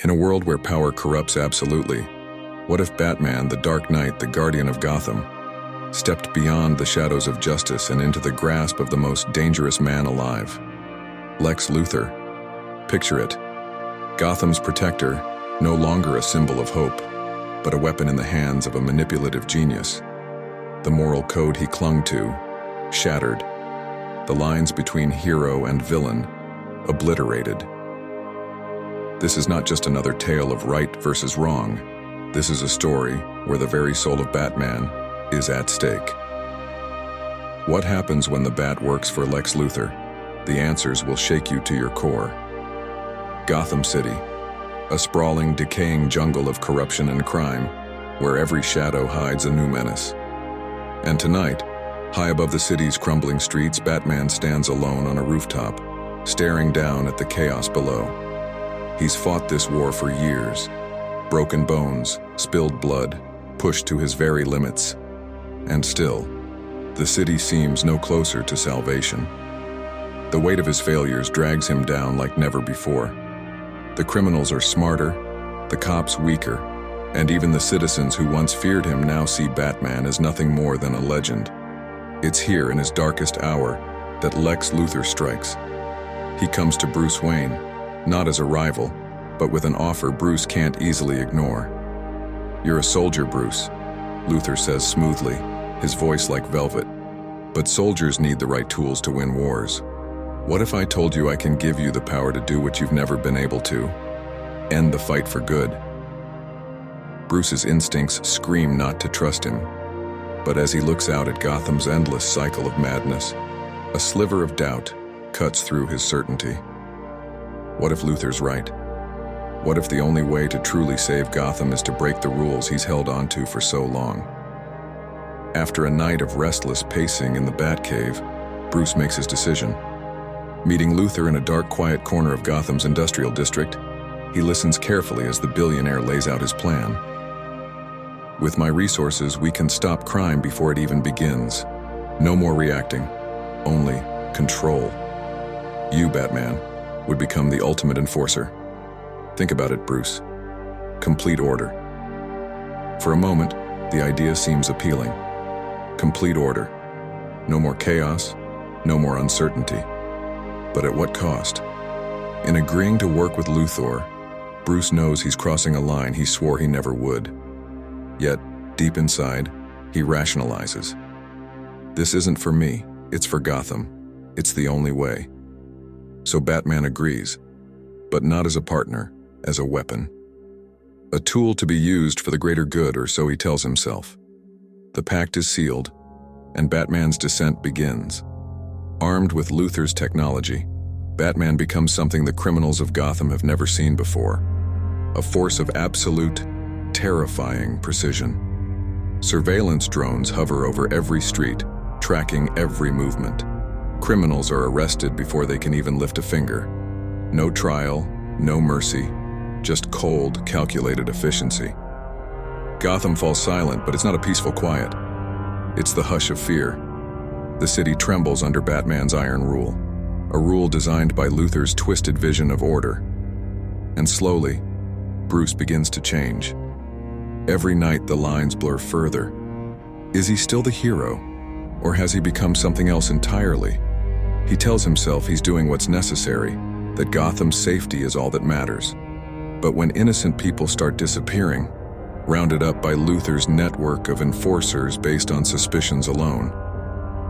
In a world where power corrupts absolutely, what if Batman, the Dark Knight, the guardian of Gotham, stepped beyond the shadows of justice and into the grasp of the most dangerous man alive? Lex Luthor. Picture it. Gotham's protector, no longer a symbol of hope, but a weapon in the hands of a manipulative genius. The moral code he clung to, shattered. The lines between hero and villain, obliterated. This is not just another tale of right versus wrong. This is a story where the very soul of Batman is at stake. What happens when the Bat works for Lex Luthor? The answers will shake you to your core. Gotham City, a sprawling, decaying jungle of corruption and crime, where every shadow hides a new menace. And tonight, high above the city's crumbling streets, Batman stands alone on a rooftop, staring down at the chaos below. He's fought this war for years. Broken bones, spilled blood, pushed to his very limits. And still, the city seems no closer to salvation. The weight of his failures drags him down like never before. The criminals are smarter, the cops weaker, and even the citizens who once feared him now see Batman as nothing more than a legend. It's here in his darkest hour that Lex Luthor strikes. He comes to Bruce Wayne, not as a rival, but with an offer Bruce can't easily ignore. "You're a soldier, Bruce," Luthor says smoothly, his voice like velvet. "But soldiers need the right tools to win wars. What if I told you I can give you the power to do what you've never been able to? End the fight for good." Bruce's instincts scream not to trust him. But as he looks out at Gotham's endless cycle of madness, a sliver of doubt cuts through his certainty. What if Luthor's right? What if the only way to truly save Gotham is to break the rules he's held onto for so long? After a night of restless pacing in the Batcave, Bruce makes his decision. Meeting Luthor in a dark, quiet corner of Gotham's industrial district, he listens carefully as the billionaire lays out his plan. "With my resources, we can stop crime before it even begins. No more reacting, only control. You, Batman, would become the ultimate enforcer. Think about it, Bruce. Complete order." For a moment, the idea seems appealing. Complete order. No more chaos, no more uncertainty. But at what cost? In agreeing to work with Luthor, Bruce knows he's crossing a line he swore he never would. Yet, deep inside, he rationalizes. "This isn't for me, it's for Gotham. It's the only way." So Batman agrees, but not as a partner, as a weapon. A tool to be used for the greater good, or so he tells himself. The pact is sealed, and Batman's descent begins. Armed with Luthor's technology, Batman becomes something the criminals of Gotham have never seen before. A force of absolute, terrifying precision. Surveillance drones hover over every street, tracking every movement. Criminals are arrested before they can even lift a finger. No trial, no mercy, just cold, calculated efficiency. Gotham falls silent, but it's not a peaceful quiet. It's the hush of fear. The city trembles under Batman's iron rule, a rule designed by Luthor's twisted vision of order. And slowly, Bruce begins to change. Every night the lines blur further. Is he still the hero, or has he become something else entirely? He tells himself he's doing what's necessary, that Gotham's safety is all that matters. But when innocent people start disappearing, rounded up by Luthor's network of enforcers based on suspicions alone,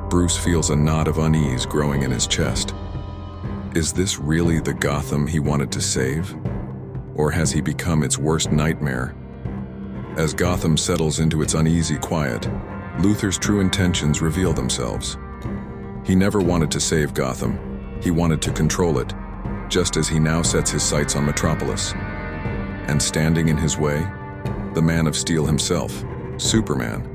Bruce feels a knot of unease growing in his chest. Is this really the Gotham he wanted to save? Or has he become its worst nightmare? As Gotham settles into its uneasy quiet, Luthor's true intentions reveal themselves. He never wanted to save Gotham. He wanted to control it, just as he now sets his sights on Metropolis. And standing in his way, the Man of Steel himself, Superman.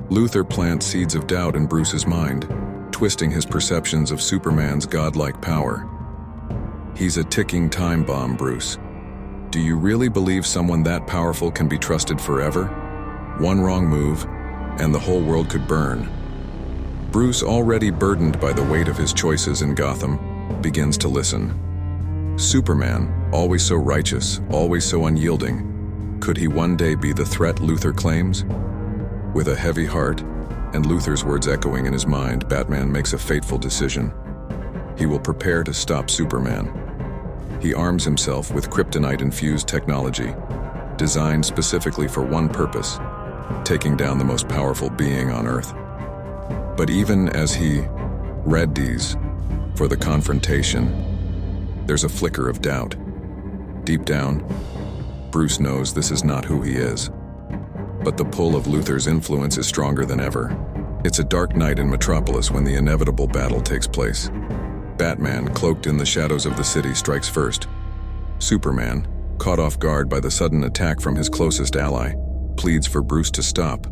Luthor plants seeds of doubt in Bruce's mind, twisting his perceptions of Superman's godlike power. He's a ticking time bomb, Bruce. Do you really believe someone that powerful can be trusted forever? One wrong move, and the whole world could burn. Bruce, already burdened by the weight of his choices in Gotham, begins to listen. Superman, Always so righteous, always so unyielding. Could he one day be the threat Luthor claims? With a heavy heart, and Luthor's words echoing in his mind, Batman makes a fateful decision. He will prepare to stop Superman. He arms himself with kryptonite-infused technology, designed specifically for one purpose: taking down the most powerful being on Earth. But even as he readies for the confrontation, there's a flicker of doubt. Deep down, Bruce knows this is not who he is. But the pull of Luthor's influence is stronger than ever. It's a dark night in Metropolis when the inevitable battle takes place. Batman, cloaked in the shadows of the city, strikes first. Superman, caught off guard by the sudden attack from his closest ally, pleads for Bruce to stop.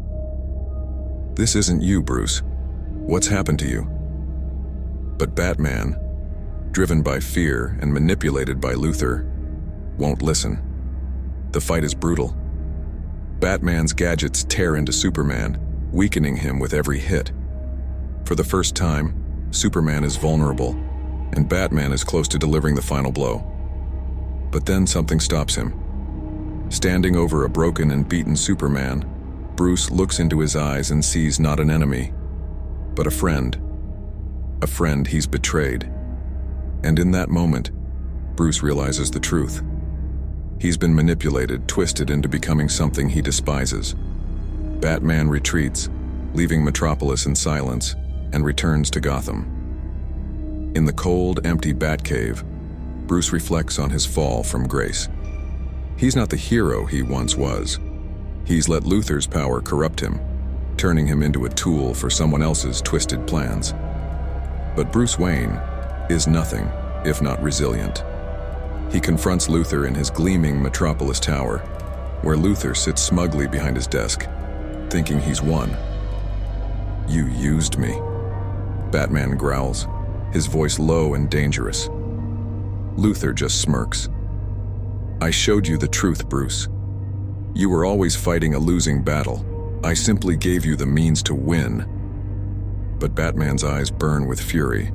"This isn't you, Bruce. What's happened to you?" But Batman, driven by fear and manipulated by Luthor, won't listen. The fight is brutal. Batman's gadgets tear into Superman, weakening him with every hit. For the first time, Superman is vulnerable, and Batman is close to delivering the final blow. But then something stops him. Standing over a broken and beaten Superman, Bruce looks into his eyes and sees not an enemy, but a friend. A friend he's betrayed. And in that moment, Bruce realizes the truth. He's been manipulated, twisted into becoming something he despises. Batman retreats, leaving Metropolis in silence, and returns to Gotham. In the cold, empty Batcave, Bruce reflects on his fall from grace. He's not the hero he once was. He's let Luthor's power corrupt him, turning him into a tool for someone else's twisted plans. But Bruce Wayne is nothing if not resilient. He confronts Luthor in his gleaming Metropolis tower, where Luthor sits smugly behind his desk, thinking he's won. "You used me," Batman growls, his voice low and dangerous. Luthor just smirks. "I showed you the truth, Bruce. You were always fighting a losing battle. I simply gave you the means to win." But Batman's eyes burn with fury.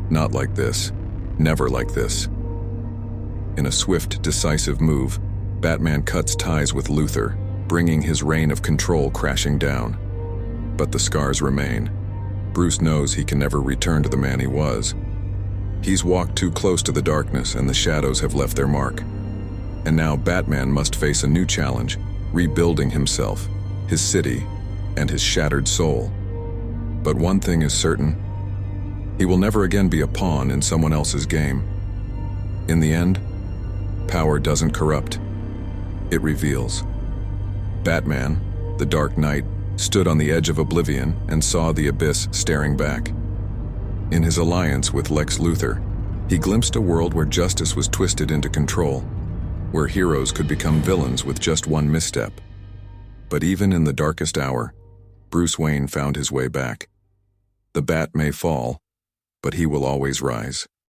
Not like this. Never like this. In a swift, decisive move, Batman cuts ties with Luthor, bringing his reign of control crashing down. But the scars remain. Bruce knows he can never return to the man he was. He's walked too close to the darkness, and the shadows have left their mark. And now Batman must face a new challenge, rebuilding himself, his city, and his shattered soul. But one thing is certain: he will never again be a pawn in someone else's game. In the end, power doesn't corrupt. It reveals. Batman, the Dark Knight, stood on the edge of oblivion and saw the abyss staring back. In his alliance with Lex Luthor, he glimpsed a world where justice was twisted into control, where heroes could become villains with just one misstep. But even in the darkest hour, Bruce Wayne found his way back. The bat may fall, but he will always rise.